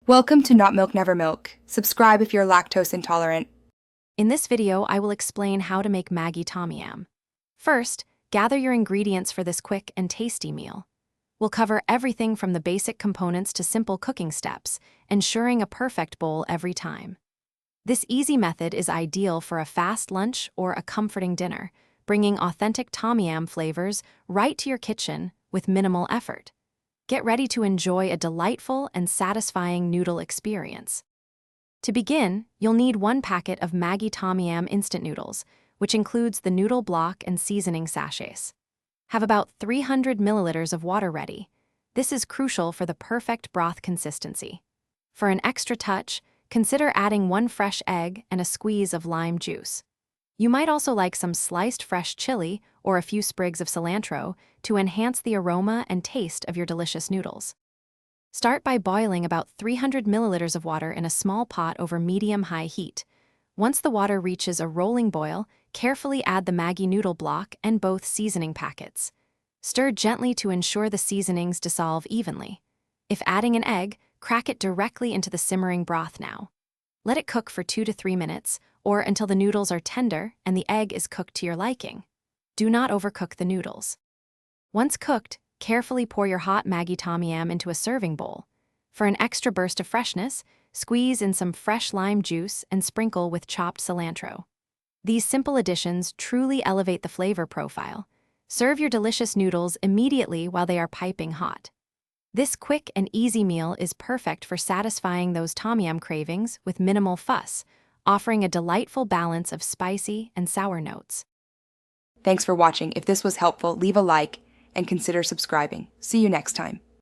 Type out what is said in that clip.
Welcome to Not Milk Never Milk. Subscribe if you're lactose intolerant. In this video, I will explain how to make Maggi Tom Yam. First, gather your ingredients for this quick and tasty meal. We'll cover everything from the basic components to simple cooking steps, ensuring a perfect bowl every time. This easy method is ideal for a fast lunch or a comforting dinner, bringing authentic Tom Yam flavors right to your kitchen with minimal effort. Get ready to enjoy a delightful and satisfying noodle experience. To begin, you'll need 1 packet of Maggi Tom Yam instant noodles, which includes the noodle block and seasoning sachets. Have about 300 milliliters of water ready. This is crucial for the perfect broth consistency. For an extra touch, consider adding 1 fresh egg and a squeeze of lime juice. You might also like some sliced fresh chili or a few sprigs of cilantro to enhance the aroma and taste of your delicious noodles. Start by boiling about 300 milliliters of water in a small pot over medium-high heat. Once the water reaches a rolling boil, carefully add the Maggi noodle block and both seasoning packets. Stir gently to ensure the seasonings dissolve evenly. If adding an egg, crack it directly into the simmering broth now. Let it cook for 2 to 3 minutes, or until the noodles are tender and the egg is cooked to your liking. Do not overcook the noodles. Once cooked, carefully pour your hot Maggi Tom Yam into a serving bowl. For an extra burst of freshness, squeeze in some fresh lime juice and sprinkle with chopped cilantro. These simple additions truly elevate the flavor profile. Serve your delicious noodles immediately while they are piping hot. This quick and easy meal is perfect for satisfying those Tom Yam cravings with minimal fuss, offering a delightful balance of spicy and sour notes. Thanks for watching. If this was helpful, leave a like and consider subscribing. See you next time.